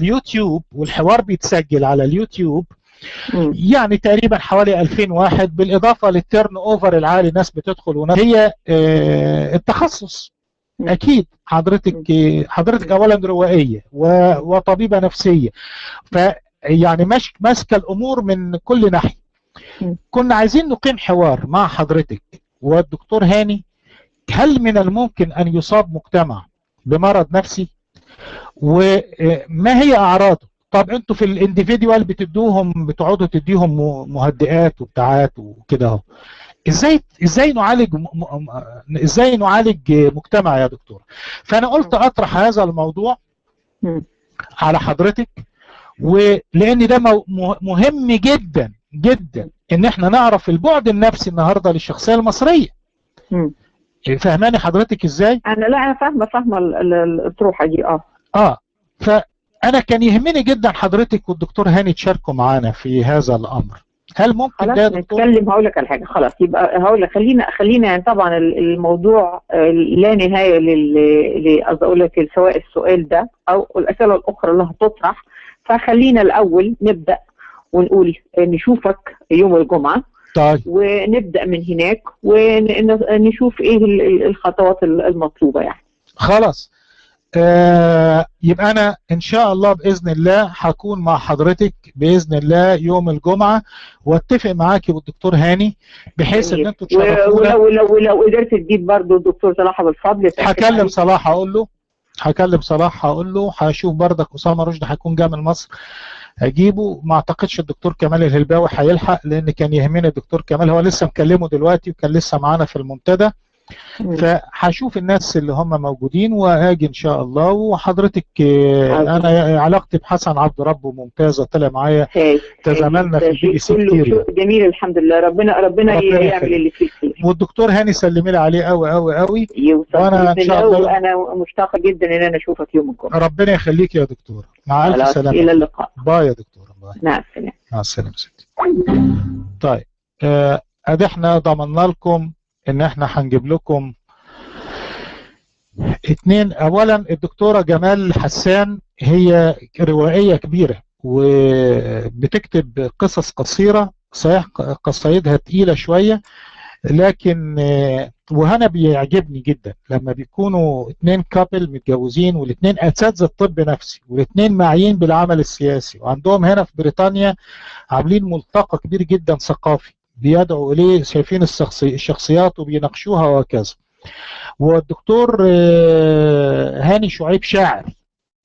يوتيوب والحوار بيتسجل على اليوتيوب يعني تقريبا حوالي 2000 واحد، بالاضافه للتيرن اوفر العالي، ناس بتدخل وناس هي التخصص. اكيد حضرتك اولا روائيه وطبيبه نفسيه، فيعني ماسكه الامور من كل ناحيه. كنا عايزين نقيم حوار مع حضرتك والدكتور هاني. هل من الممكن ان يصاب مجتمع بمرض نفسي؟ وما هي اعراضه؟ طب انتوا في الانديفيديوال بتقعدوا تديهم مهدئات وبتاعات وكده اهو. ازاي نعالج مجتمع يا دكتور؟ فانا قلت اطرح هذا الموضوع على حضرتك، ولان ده مهم جدا جدا ان احنا نعرف البعد النفسي النهارده للشخصيه المصريه. فهماني حضرتك ازاي؟ انا فاهمه الاطروحه دي. فانا كان يهمني جدا حضرتك والدكتور هاني تشاركوا معانا في هذا الامر. هل ممكن خلاص ده يا دكتور؟ نتكلم. هقول لك على حاجه. خلاص يبقى هقول لك خلينا يعني طبعا الموضوع لا نهايه قصدي اقول لك سواء السؤال ده او الاسئله الاخرى اللي هتطرح. فخلينا الاول نبدا ونقول نشوفك يوم الجمعه. طيب. ونبدا من هناك ونشوف ايه الخطوات المطلوبه يعني. خلاص. يبقى أنا إن شاء الله بإذن الله هكون مع حضرتك بإذن الله يوم الجمعة، واتفق معاكي والدكتور هاني بحيث إن أنتوا تشرفونا. ولو قدرت تجيب برضه الدكتور صلاح أبو الفضل. هكلم صلاح أقول له هشوف برضك أسامة رشدي هيكون جاي من مصر هجيبه. ما أعتقدش الدكتور كمال الهلباوي هيلحق، لأن كان يهمني الدكتور كمال، هو لسه مكلمه دلوقتي وكان لسه معانا في المنتدى. فهشوف الناس اللي هم موجودين واجي ان شاء الله. وحضرتك انا علاقتي بحسن عبد ربه ممتازه، طلع معايا تزاملنا في البي بي سي كتير. جميل الحمد لله. ربنا يعمل اللي فيه الخير. والدكتور هاني سلمي لي عليه قوي قوي قوي. وانا ان شاء الله وانا مشتاقه جدا ان انا اشوفك يوم الجمعه. ربنا يخليك يا دكتور. مع الف سلامه. الى اللقاء. باي يا دكتور. باي. مع السلامه. مع السلامه ستي. طيب ادي احنا ضمننا لكم ان احنا هنجيب لكم اتنين. اولا الدكتورة جمال حسان هي روائية كبيرة وبتكتب قصص قصيرة، صحيح قصايدها تقيلة شوية، لكن وهنا بيعجبني جدا لما بيكونوا اتنين كابل متجوزين والاتنين اساتذة طب نفسي والاتنين معين بالعمل السياسي، وعندهم هنا في بريطانيا عاملين ملتقى كبير جدا ثقافي بيدعوا اليه، شايفين الشخصيات وبيناقشوها وهكذا. والدكتور هاني شعيب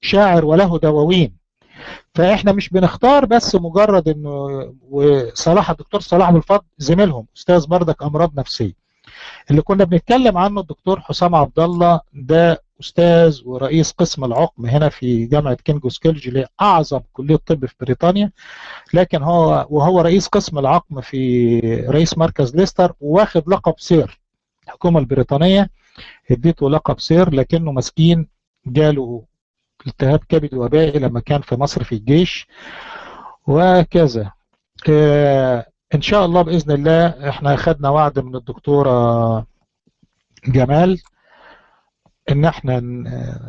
شاعر وله دواوين. فاحنا مش بنختار بس مجرد انه، وصلاح الدكتور صلاح ابو الفضل زميلهم استاذ بردك امراض نفسيه. اللي كنا بنتكلم عنه الدكتور حسام عبد الله، ده استاذ ورئيس قسم العقم هنا في جامعه كينجز كولج اللي اعظم كليه طب في بريطانيا، لكن وهو رئيس قسم العقم في رئيس مركز ليستر، واخد لقب سير. الحكومه البريطانيه اديته لقب سير، لكنه مسكين جاله التهاب كبد وبائي لما كان في مصر في الجيش وكذا. ان شاء الله باذن الله احنا اخذنا وعد من الدكتوره جمال ان احنا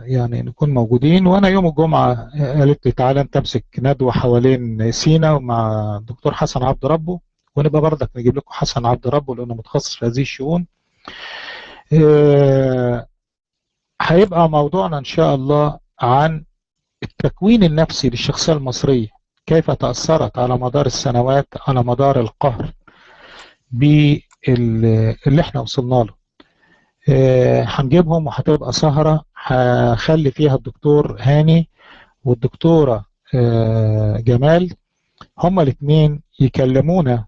يعني نكون موجودين. وانا يوم الجمعه قالت لي تعالى انت امسك ندوه حوالين سينا مع الدكتور حسن عبد ربه، ونبقى برضك نجيب لكم حسن عبد ربه لانه متخصص في هذه الشؤون. هيبقى موضوعنا ان شاء الله عن التكوين النفسي للشخصيه المصريه، كيف تاثرت على مدار السنوات، على مدار القهر باللي احنا وصلنا له. هنجيبهم وهتبقى سهره هخلي فيها الدكتور هاني والدكتوره جمال هما الاثنين يكلمونا.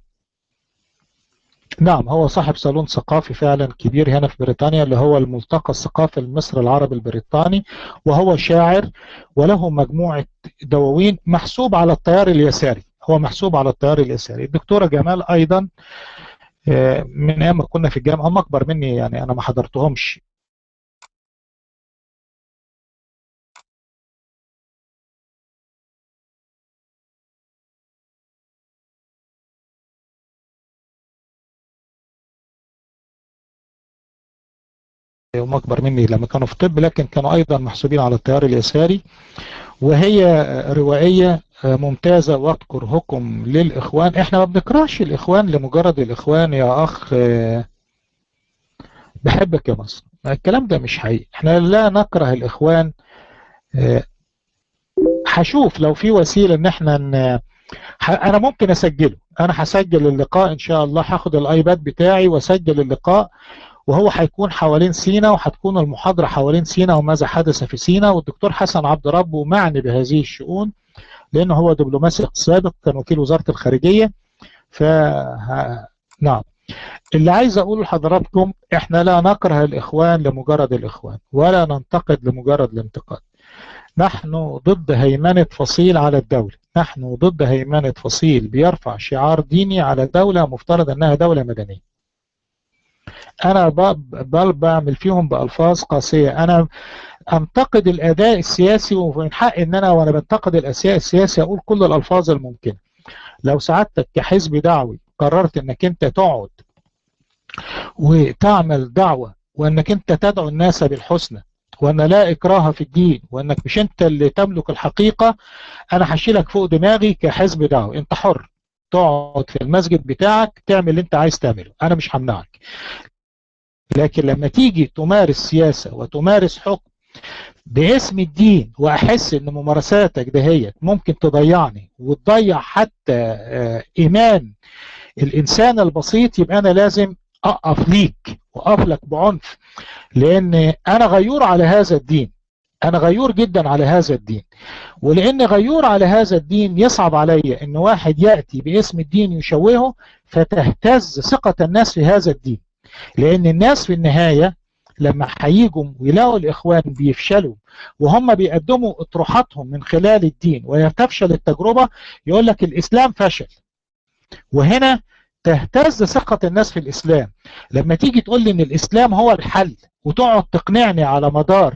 نعم، هو صاحب صالون ثقافي فعلا كبير هنا في بريطانيا اللي هو الملتقى الثقافي المصري العربي البريطاني، وهو شاعر وله مجموعة دواوين محسوب على التيار اليساري. هو محسوب على التيار اليساري. الدكتورة جمال أيضا من أيام ما كنا في الجامعة، هم أكبر مني يعني، أنا ما حضرتهمش. هم أكبر مني لما كانوا في طب، لكن كانوا أيضا محسوبين على التيار اليساري. وهي روائية ممتازة. واذكرهكم للإخوان. احنا ما بنكرهش الإخوان لمجرد الإخوان يا أخ بحبك يا مصر، الكلام ده مش حقيقي. احنا لا نكره الإخوان. هشوف لو في وسيلة ان احنا انا ممكن اسجله. انا هسجل اللقاء ان شاء الله، هاخد الايباد بتاعي واسجل اللقاء، وهو هيكون حوالين سينا، وهتكون المحاضرة حوالين سينا وماذا حدث في سينا. والدكتور حسن عبد ربه معني بهذه الشؤون لأنه هو دبلوماسي سابق، كان وكيل وزارة الخارجية. نعم، اللي عايز أقوله لحضراتكم إحنا لا نكره الإخوان لمجرد الإخوان، ولا ننتقد لمجرد الانتقاد. نحن ضد هيمنة فصيل على الدولة، نحن ضد هيمنة فصيل بيرفع شعار ديني على دولة مفترض أنها دولة مدنية. أنا بعمل فيهم بألفاظ قاسية. أنا أنتقد الأداء السياسي، ومن حق أن أنا وأنا بنتقد الأداء السياسي أقول كل الألفاظ الممكنة. لو سعادتك كحزب دعوي قررت أنك أنت تقعد وتعمل دعوة، وأنك أنت تدعو الناس بالحسنى، وأن لا إكراه في الدين، وأنك مش أنت اللي تملك الحقيقة، أنا هشيلك فوق دماغي كحزب دعوي. أنت حر تقعد في المسجد بتاعك تعمل اللي أنت عايز تعمله، أنا مش همنعك. لكن لما تيجي تمارس سياسة وتمارس حكم باسم الدين، وأحس أن ممارساتك دهيت ممكن تضيعني وتضيع حتى إيمان الإنسان البسيط، يبقى أنا لازم أقف ليك وأقف لك بعنف، لأن أنا غيور على هذا الدين. أنا غيور جدا على هذا الدين، ولأن غيور على هذا الدين يصعب علي أن واحد يأتي باسم الدين يشوهه فتهتز ثقة الناس في هذا الدين. لأن الناس في النهاية لما هيجوا ويلاقوا الإخوان بيفشلوا وهم بيقدموا اطروحاتهم من خلال الدين ويتفشل التجربة، يقول لك الإسلام فشل، وهنا تهتز ثقة الناس في الإسلام. لما تيجي تقول لي إن الإسلام هو الحل وتقعد تقنعني على مدار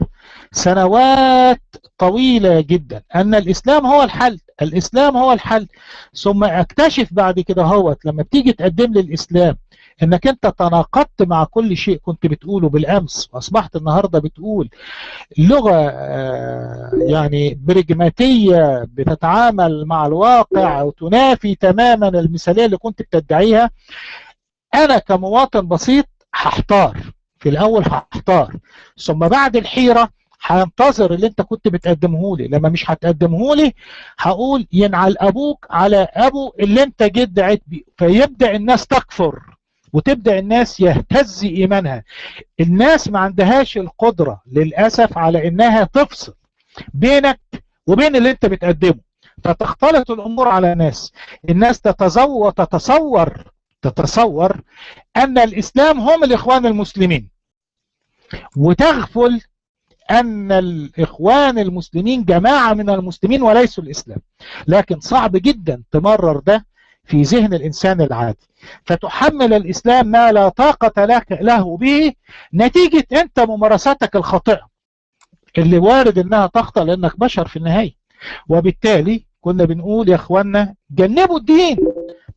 سنوات طويلة جدا أن الإسلام هو الحل، الإسلام هو الحل، ثم أكتشف بعد كده هوت لما بتيجي تقدم لي الإسلام انك انت تناقضت مع كل شيء كنت بتقوله بالامس، واصبحت النهاردة بتقول لغة يعني برجماتية بتتعامل مع الواقع وتنافي تماما المثالية اللي كنت بتدعيها. انا كمواطن بسيط هحتار في الاول، هحتار، ثم بعد الحيرة هنتظر اللي انت كنت بتقدمه لي. لما مش هتقدمه لي هقول ينعل ابوك على ابو اللي انت جيت دعيت بيه، فيبدأ الناس تكفر وتبدأ الناس يهتز إيمانها. الناس ما عندهاش القدرة للأسف على إنها تفصل بينك وبين اللي أنت بتقدمه، فتختلط الأمور على الناس تتصور أن الإسلام هم الإخوان المسلمين، وتغفل أن الإخوان المسلمين جماعة من المسلمين وليسوا الإسلام. لكن صعب جدا تمرر ده في ذهن الإنسان العادي، فتحمل الإسلام ما لا طاقة له به نتيجة أنت ممارساتك الخاطئة اللي وارد أنها تخطأ لأنك بشر في النهاية. وبالتالي كنا بنقول يا أخوانا جنبوا الدين،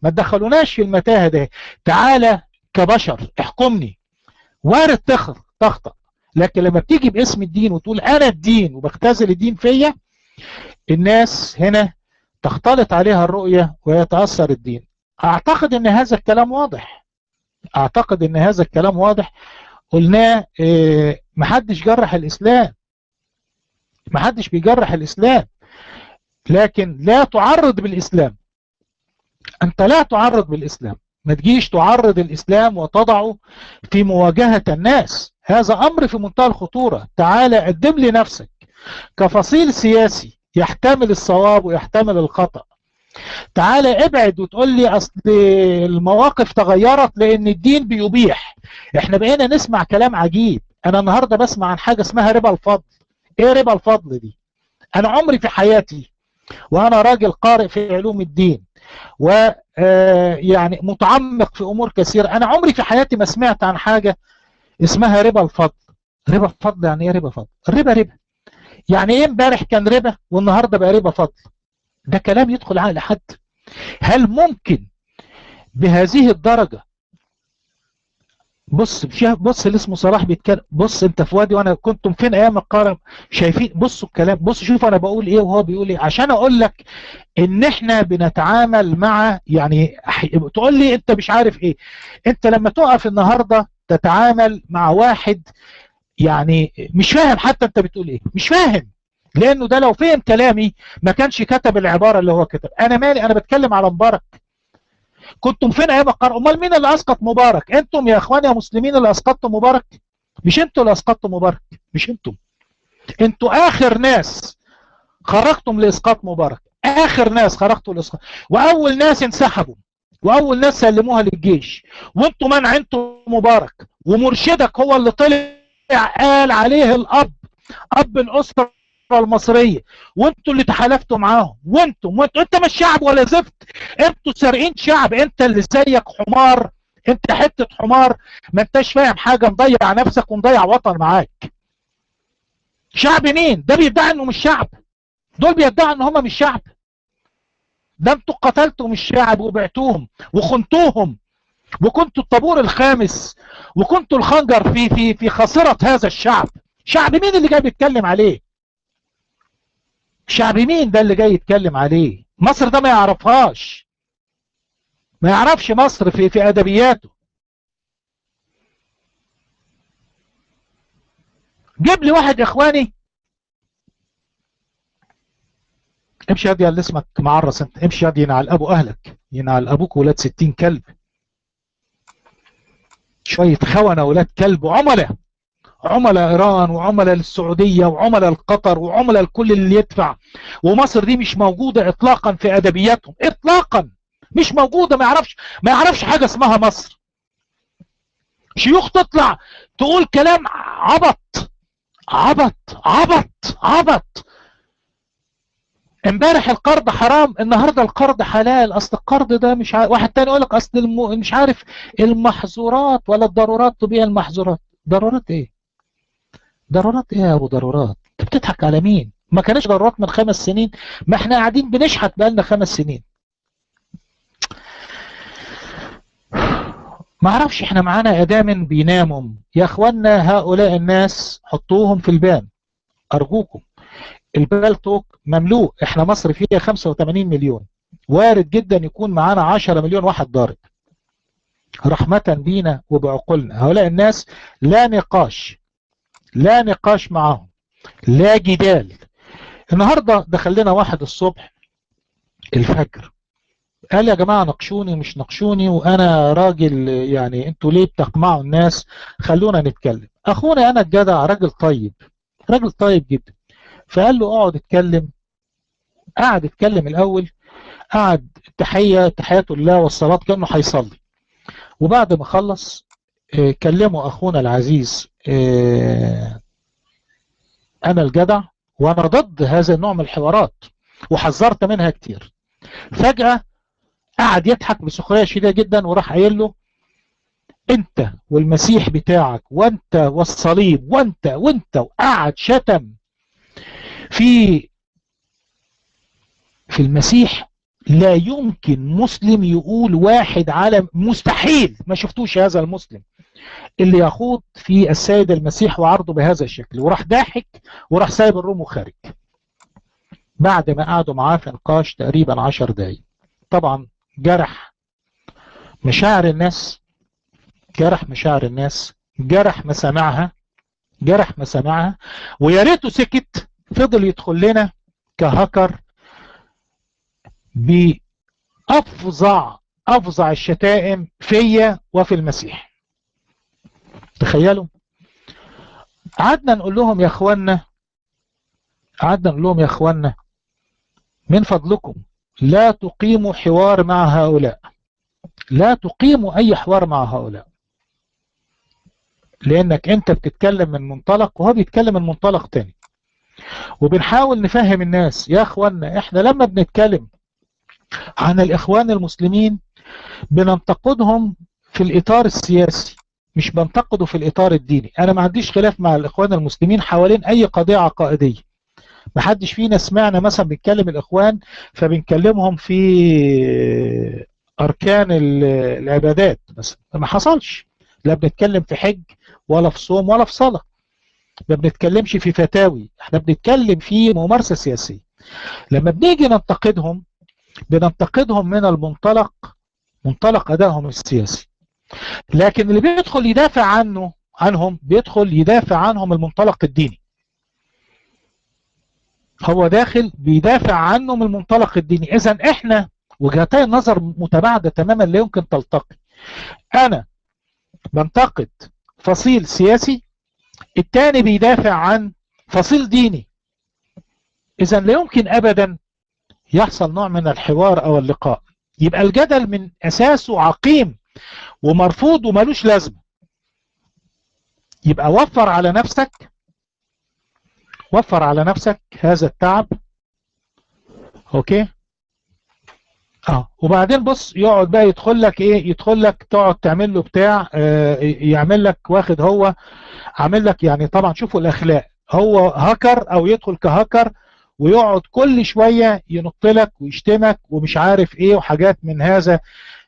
ما تدخلوناش في المتاهة ده، تعالى كبشر احكمني. وارد تخطأ، لكن لما بتيجي باسم الدين وتقول أنا الدين وبختزل الدين فيا، الناس هنا تختلط عليها الرؤية ويتأثر الدين. أعتقد أن هذا الكلام واضح، أعتقد أن هذا الكلام واضح. قلناه محدش جرح الإسلام، محدش بيجرح الإسلام، لكن لا تعرض بالإسلام. أنت لا تعرض بالإسلام، ما تجيش تعرض الإسلام وتضعه في مواجهة الناس. هذا أمر في منتهى الخطورة. تعالى قدم لي نفسك كفصيل سياسي يحتمل الصواب ويحتمل الخطأ. تعالى ابعد وتقول لي أصل المواقف تغيرت لأن الدين بيبيح. احنا بقينا نسمع كلام عجيب. أنا النهاردة بسمع عن حاجة اسمها ربا الفضل. ايه ربا الفضل دي؟ أنا عمري في حياتي، وأنا راجل قارئ في علوم الدين ويعني متعمق في أمور كثيرة، أنا عمري في حياتي ما سمعت عن حاجة اسمها ربا الفضل. ربا الفضل يعني ايه ربا فضل؟ الربا ربا. يعني ايه امبارح كان ربا والنهاردة بقى ربا فضل؟ ده كلام يدخل عقل حد؟ هل ممكن بهذه الدرجة بص اللي اسمه صلاح بيتكلم. بص انت في وادي وانا كنتم فين ايام القرن؟ شايفين؟ بصوا الكلام، بص شوف انا بقول ايه وهو بيقول ايه، عشان اقول لك ان احنا بنتعامل مع يعني تقول لي انت مش عارف ايه. انت لما تقف النهارده تتعامل مع واحد يعني مش فاهم حتى انت بتقول ايه، مش فاهم، لانه ده لو فهم كلامي ما كانش كتب العباره اللي هو كتب. انا مالي، انا بتكلم على مبارك. كنتم فين ايام القرن؟ امال مين اللي اسقط مبارك؟ انتم يا اخوان يا مسلمين اللي اسقطتم مبارك، مش انتوا اللي اسقطتم مبارك، مش انتم. انتوا اخر ناس خرجتم لاسقاط مبارك، اخر ناس خرجتوا لاسقاط، واول ناس انسحبوا، واول ناس سلموها للجيش، وانتوا منعتوا مبارك، ومرشدك هو اللي طلع قال عليه الاب، اب الاسره المصريه، وانتوا اللي تحالفتوا معاهم، وانتوا انت مش شعب ولا زفت، انتوا سارقين شعب، انت اللي زيك حمار، انت حته حمار ما انتش فاهم حاجه، مضيع نفسك ومضيع وطن معاك. شعب مين؟ ده بيدعي انه مش شعب، دول بيدعوا ان هم مش شعب. ده انتوا قتلتم الشعب وبعتوهم وخنتوهم، وكنتوا الطابور الخامس، وكنتوا الخنجر في خاصره هذا الشعب. شعب مين اللي جاي بيتكلم عليه؟ شعب مين ده اللي جاي يتكلم عليه؟ مصر ده ما يعرفهاش، ما يعرفش مصر في ادبياته. جيب لي واحد يا اخواني. امشي يا اللي اسمك معرس انت، امشي يا ينعل ابو اهلك، ينعل ابوك ولاد 60 كلب، شويه خونه ولاد كلب، وعملاء، عملاء ايران وعملاء للسعوديه وعملاء لقطر وعملاء لكل اللي يدفع. ومصر دي مش موجوده اطلاقا في ادبياتهم، اطلاقا مش موجوده. ما يعرفش حاجه اسمها مصر. شيوخ تطلع تقول كلام عبط عبط عبط عبط. امبارح القرض حرام، النهارده القرض حلال. اصل القرض ده مش واحد تاني يقول لك اصل مش عارف المحظورات ولا الضرورات تبيع المحظورات. ضرورات ايه؟ ضرورات ايه يا ابو ضرورات؟ انت بتضحك على مين؟ ما كانش ضرورات من 5 سنين؟ ما احنا قاعدين بنشحت بقالنا 5 سنين. ما اعرفش، احنا معانا ادام بيناموا يا اخوانا. هؤلاء الناس حطوهم في البان ارجوكم. البالتوك مملوء، احنا مصر فيها 85 مليون، وارد جدا يكون معانا 10 مليون واحد ضارب. رحمة بينا وبعقولنا هؤلاء الناس لا نقاش، لا نقاش معهم، لا جدال. النهاردة دخل لنا واحد الصبح الفجر قال يا جماعة ناقشوني مش ناقشوني، وانا راجل يعني انتوا ليه بتقمعوا الناس؟ خلونا نتكلم. اخونا انا الجدع راجل طيب، راجل طيب جدا، فقال له اقعد اتكلم. قعد يتكلم الاول، قعد تحيات الله والصلاة كأنه هيصلي، وبعد ما خلص كلمه اخونا العزيز انا الجدع وانا ضد هذا النوع من الحوارات وحذرت منها كتير. فجأة قعد يضحك بسخرية شديدة جدا وراح قايل له انت والمسيح بتاعك وانت والصليب وانت وقعد شتم في المسيح. لا يمكن مسلم يقول واحد على، مستحيل، ما شفتوش هذا المسلم اللي يخوض في السيد المسيح وعرضه بهذا الشكل. وراح ضاحك وراح سايب الروم وخارج بعد ما قعدوا معاه في نقاش تقريبا 10 دقايق. طبعا جرح مشاعر الناس، جرح مشاعر الناس، جرح مسامعها، جرح مسامعها. ويا ريته سكت، فضل يدخل لنا كهكر بأفظع الشتائم فيا وفي المسيح. تخيلوا. قعدنا نقول لهم يا اخوانا، من فضلكم لا تقيموا حوار مع هؤلاء، لا تقيموا اي حوار مع هؤلاء، لانك انت بتتكلم من منطلق وهو بيتكلم من منطلق تاني. وبنحاول نفهم الناس يا اخوانا احنا لما بنتكلم عن الاخوان المسلمين بننتقدهم في الاطار السياسي، مش بنتقده في الاطار الديني. انا ما عنديش خلاف مع الاخوان المسلمين حوالين اي قضية عقائدية. ما حدش فينا سمعنا مثلا بنتكلم الاخوان فبنكلمهم في اركان العبادات مثلا، ما حصلش. لا بنتكلم في حج ولا في صوم ولا في صلاة، ما بنتكلمش في فتاوي، احنا بنتكلم في ممارسة سياسية. لما بنيجي ننتقدهم بننتقدهم من منطلق أدائهم السياسي، لكن اللي بيدخل يدافع عنهم بيدخل يدافع عنهم المنطلق الديني. هو داخل بيدافع عنه من المنطلق الديني. إذن احنا وجهتي النظر متباعدة تماما لا يمكن تلتقي. أنا بنتقد فصيل سياسي، الثاني بيدافع عن فصيل ديني. إذن لا يمكن أبدا يحصل نوع من الحوار أو اللقاء، يبقى الجدل من أساسه عقيم ومرفوض ومالوش لازمة. يبقى وفر على نفسك هذا التعب. اوكي. وبعدين بص يقعد بقى يدخل لك تقعد تعمل له بتاع، يعمل لك واخد هو عامل لك، يعني طبعا شوفوا الاخلاق، هو هاكر او يدخل كهاكر ويقعد كل شوية ينط لك ويشتمك ومش عارف ايه وحاجات من هذا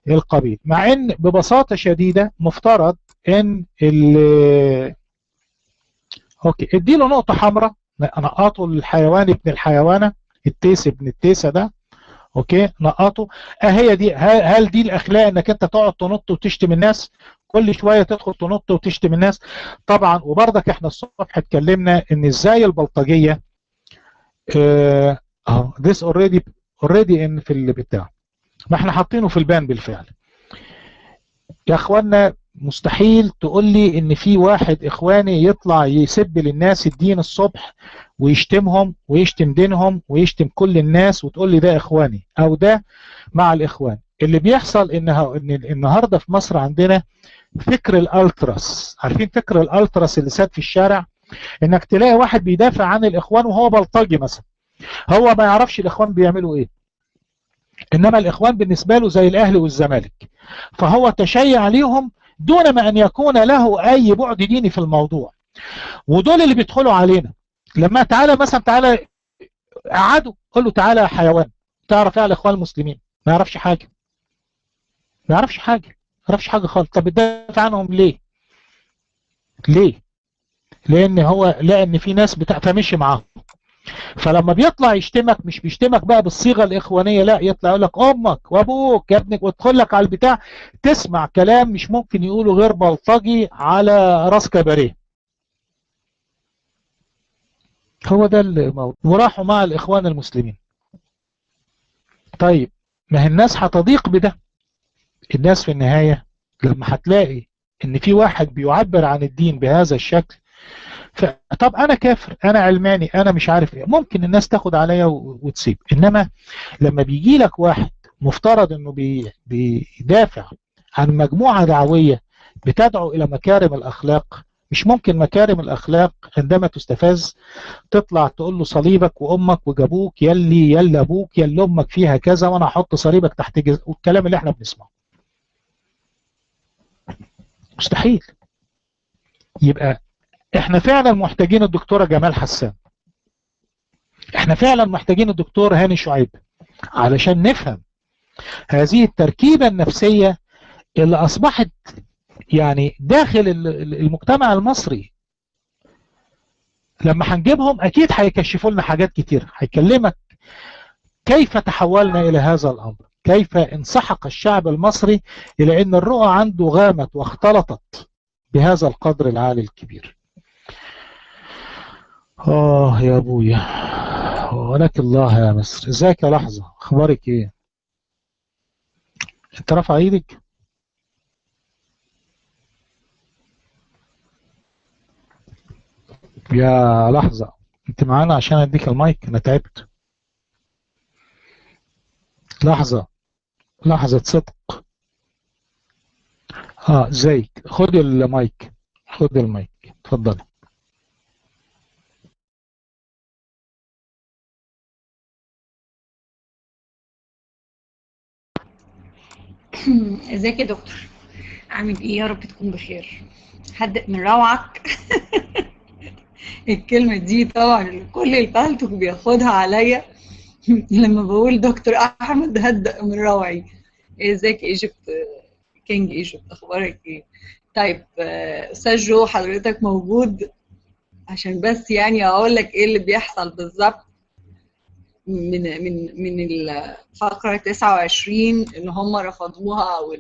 القبيل، مع ان ببساطة شديدة مفترض ان اوكي اديله نقطة حمراء، نقطه الحيوان ابن الحيوانة، التيس ابن التيسة ده، اوكي نقطه. هي دي، هل دي الاخلاق انك انت تقعد تنط وتشتم الناس كل شوية، تدخل تنط وتشتم الناس؟ طبعا. وبرضك احنا الصبح اتكلمنا ان ازاي البلطجية this already ان في اللي بتاع، ما احنا حاطينه في البان بالفعل. يا اخوانا مستحيل تقول لي ان في واحد اخواني يطلع يسب للناس الدين الصبح ويشتمهم ويشتم دينهم ويشتم كل الناس وتقول لي ده اخواني او ده مع الاخوان. اللي بيحصل ان النهارده في مصر عندنا فكر الالتراس. عارفين فكر الالتراس اللي ساد في الشارع؟ انك تلاقي واحد بيدافع عن الاخوان وهو بلطجي مثلا، هو ما يعرفش الاخوان بيعملوا ايه، انما الاخوان بالنسبه له زي الاهلي والزمالك، فهو تشيع عليهم دون ما ان يكون له اي بعد ديني في الموضوع. ودول اللي بيدخلوا علينا. لما تعالى مثلا تعالى قعدوا قول له تعالى يا حيوان تعرف ايه على الاخوان المسلمين؟ ما يعرفش حاجه، ما يعرفش حاجه خالص. طب بتدافع عنهم ليه؟ لان في ناس فمشي معاهم. فلما بيطلع يشتمك مش بيشتمك بقى بالصيغه الاخوانيه، لا يطلع يقول لك امك وابوك يا ابنك ويدخل لك على البتاع، تسمع كلام مش ممكن يقوله غير بلطجي على راس كباريه. هو ده الموضوع. وراحوا مع الاخوان المسلمين. طيب ما هي الناس هتضيق بده. الناس في النهايه لما هتلاقي ان في واحد بيعبر عن الدين بهذا الشكل، طب انا كافر، انا علماني، انا مش عارف ايه، ممكن الناس تاخد عليا وتسيب. انما لما بيجي لك واحد مفترض انه بيدافع عن مجموعة دعوية بتدعو الى مكارم الاخلاق، مش ممكن مكارم الاخلاق عندما تستفز تطلع تقول له صليبك وامك وجابوك يلي ابوك يلي امك فيها كذا وانا هحط صليبك تحت والكلام اللي احنا بنسمعه. مستحيل. يبقى احنا فعلا محتاجين الدكتورة جمال حسان، احنا فعلا محتاجين الدكتور هاني شعيب علشان نفهم هذه التركيبة النفسية اللي اصبحت يعني داخل المجتمع المصري. لما هنجيبهم اكيد هيكشفوا لنا حاجات كتير، هيكلمك كيف تحولنا الى هذا الامر، كيف انسحق الشعب المصري الى ان الرؤى عنده غامت واختلطت بهذا القدر العالي الكبير. يا ابويا ولك الله يا مصر. ازيك يا لحظة، اخبارك ايه؟ انت رافع ايدك؟ يا لحظة انت معانا عشان اديك المايك، انا تعبت. لحظة صدق. ازيك؟ خد المايك اتفضل. ازيك يا دكتور؟ عامل ايه؟ يا رب تكون بخير. هدئ من روعك. الكلمة دي طبعا كل الفلتك بياخدها عليا لما بقول دكتور احمد هدئ من روعي. ازيك ايجيبت كينج ايجيبت، اخبارك ايه؟ طيب استاذ جو حضرتك موجود عشان بس يعني اقول لك ايه اللي بيحصل بالظبط من الفقره 29 اللي هم رفضوها، او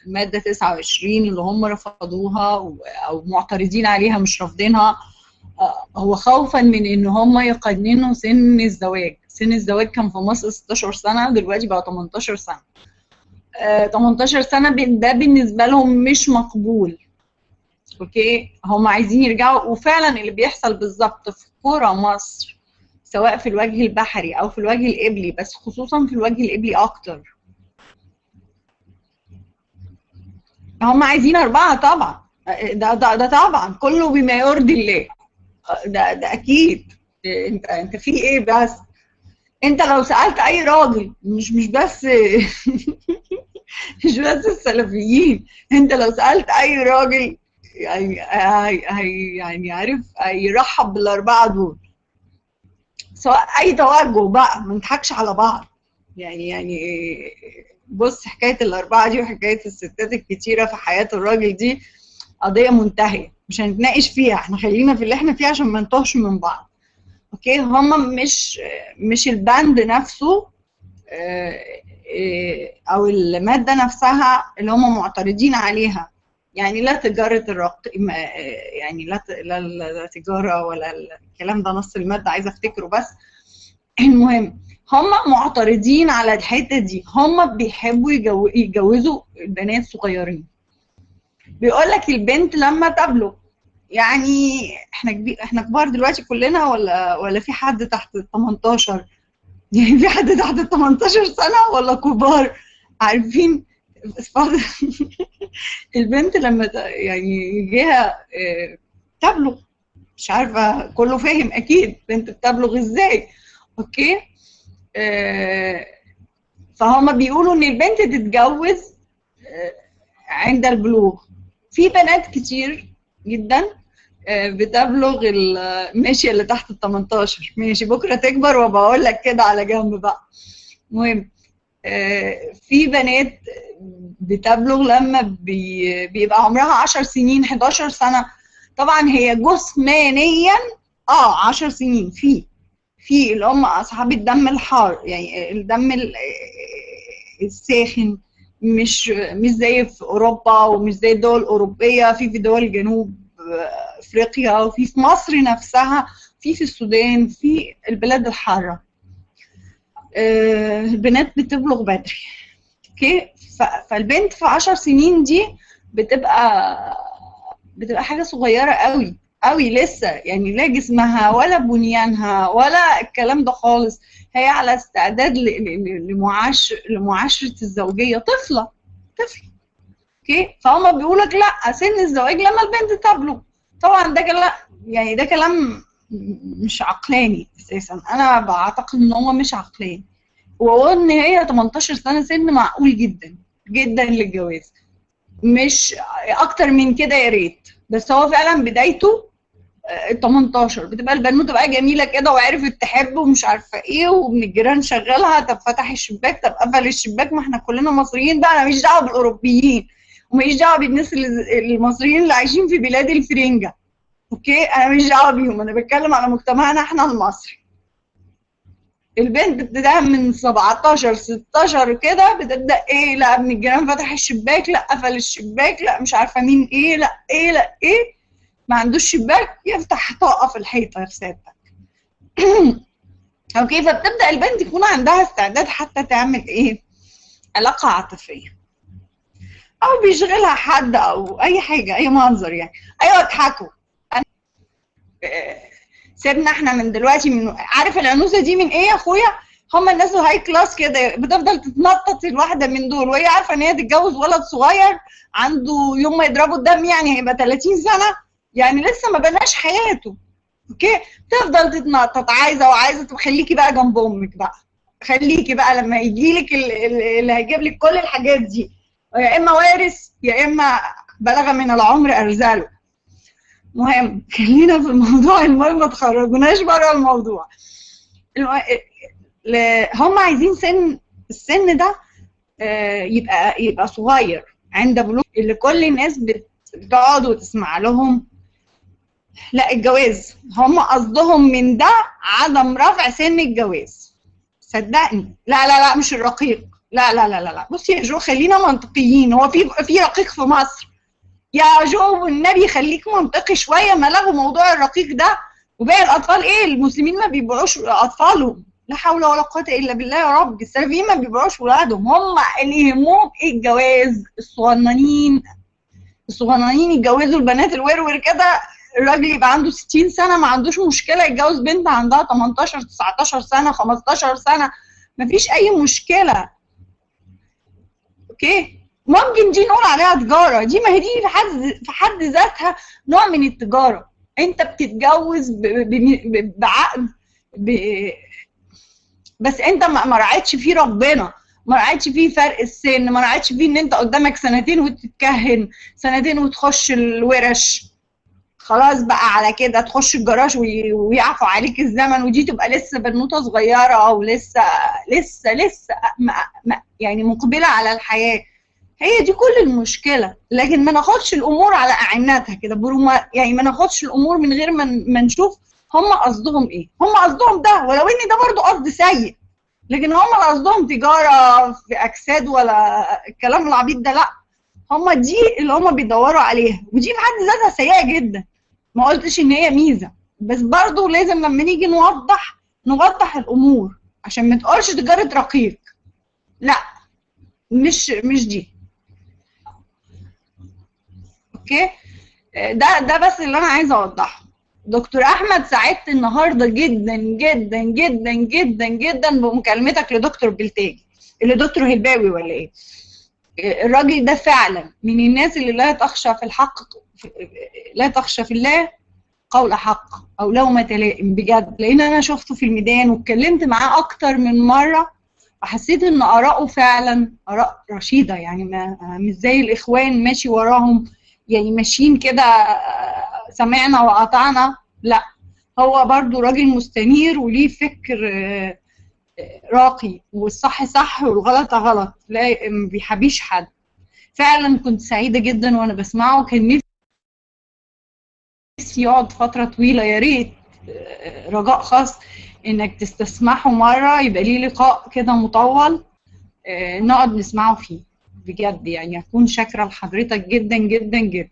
الماده 29 اللي هم رفضوها او معترضين عليها مش رافضينها. هو خوفا من ان هم يقننوا سن الزواج. سن الزواج كان في مصر 16 سنه، دلوقتي بقى 18 سنه. 18 سنه ده بالنسبه لهم مش مقبول. اوكي، هم عايزين يرجعوا، وفعلا اللي بيحصل بالظبط في قرى مصر سواء في الوجه البحري او في الوجه القبلي، بس خصوصا في الوجه القبلي اكتر، هم عايزين 4 طبعا. ده طبعا كله بما يرضي الله. ده اكيد. انت في ايه بس؟ انت لو سألت اي راجل، مش بس مش بس السلفيين، انت لو سألت اي راجل يعني عارف يرحب بال4 دول، سواء اي توجه بقى، ما نضحكش على بعض. يعني بص، حكايه ال4 دي وحكايه الستات الكتيره في حياه الراجل دي قضيه منتهيه، مش هنتناقش فيها، احنا خلينا في اللي احنا فيه عشان ما نتوهش من بعض. اوكي، هم مش البند نفسه او الماده نفسها اللي هم معترضين عليها. يعني لا تجاره الرق، يعني لا تجاره ولا الكلام ده، نص الماده عايزه افتكره بس. المهم هم معترضين على الحته دي، هم بيحبوا يجوزوا البنات صغيرين. بيقول لك البنت لما تبلغ، يعني احنا كبار دلوقتي كلنا ولا في حد تحت ال 18؟ يعني في حد تحت ال 18 سنه ولا كبار؟ عارفين البنت لما يعني يجيها تبلغ، مش عارفه كله فاهم اكيد بنت بتبلغ ازاي. اوكي، فهم بيقولوا ان البنت تتجوز عند البلوغ. في بنات كتير جدا بتبلغ ماشي اللي تحت ال 18 ماشي، بكره تكبر وبقول لك كده على جنب بقى. المهم في بنات بتبلغ لما بيبقى عمرها 10 سنين 11 سنه. طبعا هي جسمانيا 10 سنين. في اللي هم اصحاب الدم الحار، يعني الدم الساخن، مش زي في اوروبا ومش زي الدول الاوروبيه، في دول جنوب افريقيا، وفي مصر نفسها، في السودان، في البلاد الحاره. البنات بتبلغ بدري. اوكي، فالبنت في 10 سنين دي بتبقى حاجه صغيره قوي قوي لسه، يعني لا جسمها ولا بنيانها ولا الكلام ده خالص. هي على استعداد لمعاشره الزوجيه، طفله. اوكي، فهم بيقولوا لك لا، سن الزواج لما البنت تبلغ. طبعا ده كلام، يعني ده كلام مش عقلاني اساسا. انا بعتقد ان هو مش عقلاني، وان هي 18 سنه سن معقول جدا جدا للجواز، مش اكتر من كده يا ريت. بس هو فعلا بدايته 18 بتبقى البنوته بقى جميله كده وعرفت تحب ومش عارفه ايه، وابن الجيران شغلها، طب فتح الشباك، طب قفل الشباك، ما احنا كلنا مصريين بقى، انا ماليش دعوه بالاوروبيين وماليش دعوه بالناس المصريين اللي عايشين في بلاد الفرنجه. اوكي، انا ماليش دعوه بيهم، انا بتكلم على مجتمعنا احنا المصري. البنت بتبدا من 17 16 كده، بتبدا ايه، لا ابن الجيران فتح الشباك، لا قفل الشباك، لا مش عارفه مين ايه، لا ايه لا ايه، ما عندوش شباك يفتح طاقه في الحيطه يا سيادتك. اوكي، فبتبدا البنت يكون عندها استعداد حتى تعمل ايه، علاقه عاطفيه، او بيشغلها حد او اي حاجه، اي منظر يعني. ايوه اضحكوا. سيبنا احنا من دلوقتي، من عارف العنوسه دي من ايه يا اخويا؟ هم الناس الهاي كلاس كده بتفضل تتنطط الواحده من دول وهي عارفه ان هي تتجوز ولد صغير عنده يوم ما يضربوا الدم يعني هيبقى 30 سنه، يعني لسه ما بناش حياته. اوكي، تفضل تتنطط، عايزه تخليكي بقى جنب امك بقى، خليكي بقى لما يجي لك اللي هيجيب لك كل الحاجات دي، يا اما وارث يا اما بلغ من العمر ارزاله. مهم، خلينا في الموضوع المهم، ما تخرجوناش بره الموضوع. هم عايزين السن ده يبقى صغير عند بلوغ، اللي كل الناس تقعد وتسمع لهم. لا الجواز، هم قصدهم من ده عدم رفع سن الجواز، صدقني. لا لا لا مش الرقيق، لا لا لا لا. بصي يا جو خلينا منطقيين، هو في رقيق في مصر؟ يا جو والنبي خليك منطقي شويه، ما لغوا موضوع الرقيق ده. وباقي الاطفال ايه؟ المسلمين ما بيبيعوش اطفالهم، لا حول ولا قوه الا بالله يا رب. السلفيين ما بيبيعوش ولادهم، هم اللي يهمهم ايه؟ الجواز. الصغننين يتجوزوا البنات الورور كده. الراجل يبقى عنده 60 سنه ما عندوش مشكله يتجوز بنت عندها 18 19 سنه 15 سنه، مفيش اي مشكله. اوكي، ممكن دي نقول عليها تجاره، دي ما هي دي في حد ذاتها نوع من التجاره. انت بتتجوز بعقد، بس انت ما رعيتش فيه ربنا، ما رعيتش فيه فرق السن، ما رعيتش فيه ان انت قدامك سنتين وتتكهن، سنتين وتخش الورش. خلاص بقى على كده تخش الجراج ويعفو عليك الزمن، ودي تبقى لسه بنوته صغيره او لسه يعني مقبله على الحياه. هي دي كل المشكله. لكن ما ناخدش الامور على اعانتها كده، يعني ما ناخدش الامور من غير ما نشوف هم قصدهم ايه. هم قصدهم ده، ولو ان ده برضو قصد سيء، لكن هم لا قصدهم تجاره في اجساد ولا الكلام العبيط ده، لا. هم دي اللي هم بيدوروا عليها، ودي في حد ذاتها سيئه جدا. ما قلتش ان هي ميزه، بس برضو لازم لما نيجي نوضح الامور عشان ما تقولش تجاره رقيق. لا مش دي. اوكي، ده بس اللي انا عايزه اوضحه. دكتور احمد سعدت النهارده جدا جدا جدا جدا جدا بمكالمتك لدكتور بلتاجي، اللي دكتور هلباوي ولا ايه. الراجل ده فعلا من الناس اللي لا تخشى في الحق، لا تخشى في الله قول حق او لومة لائم بجد. لان انا شفته في الميدان واتكلمت معاه اكتر من مره، وحسيت ان اراءه فعلا اراء رشيده، يعني مش زي الاخوان ماشي وراهم، يعني ماشيين كده سمعنا وقطعنا. لا، هو برضو راجل مستنير وليه فكر راقي، والصح صح والغلط غلط، لا ما بيحبيش حد. فعلا كنت سعيده جدا وانا بسمعه، كان نفسي يقعد فتره طويله. يا ريت رجاء خاص انك تستسمحه مره، يبقى ليه لقاء كده مطول نقعد نسمعه فيه بجد. يعني اكون شاكره لحضرتك جدا جدا جدا.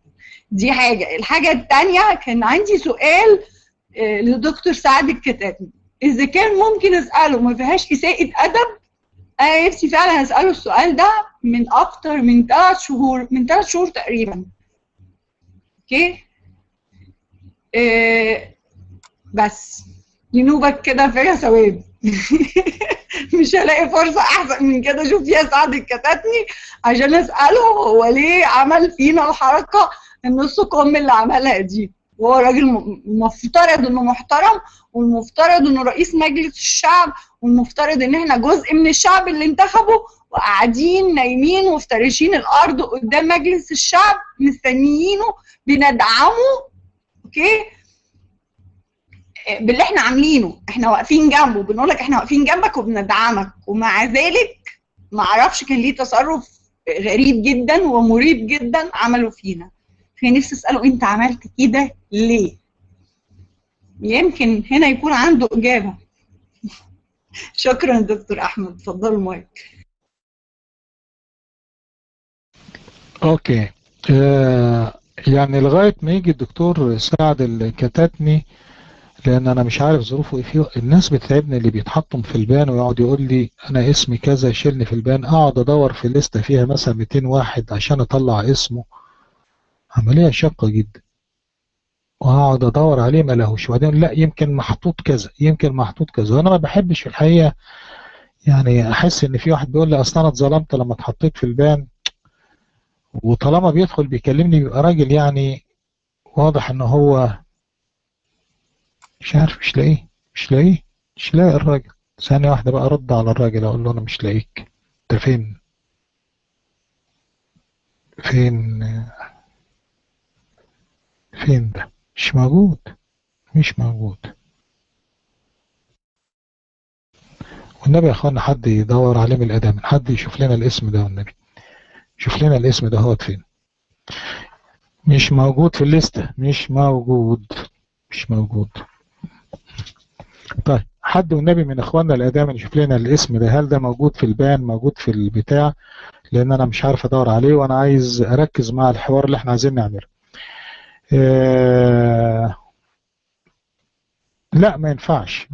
دي حاجه. الحاجه الثانيه، كان عندي سؤال لدكتور سعد الكتاتني، اذا كان ممكن اساله ما فيهاش اساءه ادب. انا نفسي فعلا اساله السؤال ده من اكتر من 3 شهور، من 3 شهور تقريبا. اوكي، بس جنوبك كده فيها ثواب. مش هلاقي فرصه احسن من كده اشوف فيها سعد الكتاتني عشان اساله هو ليه عمل فينا الحركه النص كم اللي عملها دي. وهو راجل المفترض انه محترم، والمفترض انه رئيس مجلس الشعب، والمفترض ان احنا جزء من الشعب اللي انتخبه، وقاعدين نايمين ومفترشين الارض قدام مجلس الشعب مستنيينه، بندعمه. اوكي، باللي احنا عاملينه، احنا واقفين جنبه، بنقول لك احنا واقفين جنبك وبندعمك، ومع ذلك ما اعرفش كان ليه تصرف غريب جدا ومريب جدا عمله فينا. فنفسي اساله انت عملت كده ليه؟ يمكن هنا يكون عنده اجابه. شكرا دكتور احمد، اتفضلوا المايك. اوكي، يعني لغايه ما يجي الدكتور سعد الكتاتني، لان انا مش عارف ظروفه ايه فيه. الناس بتتعبني اللي بيتحطم في البان ويقعد يقول لي انا اسمي كذا يشيلني في البان، اقعد ادور في لسته فيها مثلا 200 واحد عشان اطلع اسمه، عمليه شاقه جدا، واقعد ادور عليه ما لهوش، وبعدين لا يمكن محطوط كذا يمكن محطوط كذا. وانا ما بحبش في الحقيقه يعني احس ان في واحد بيقول لي اصل انا اتظلمت لما اتحطيت في البان، وطالما بيدخل بيكلمني بيبقى راجل يعني واضح ان هو مش عارف، مش لاقي الراجل. ثانية واحدة بقى ارد على الراجل اقول له انا مش لاقيك، انت فين ده؟ مش موجود. والنبي يا اخوانا حد يدور عليه من الادام، حد يشوف لنا الاسم ده، والنبي شوف لنا الاسم ده هو فين. مش موجود في الليستة، مش موجود. طيب حد والنبي من اخواننا الادام يشوف لنا الاسم ده، هل ده موجود في البان، موجود في البتاع؟ لان انا مش عارف ادور عليه، وانا عايز اركز مع الحوار اللي احنا عايزين نعمله. لا ما ينفعش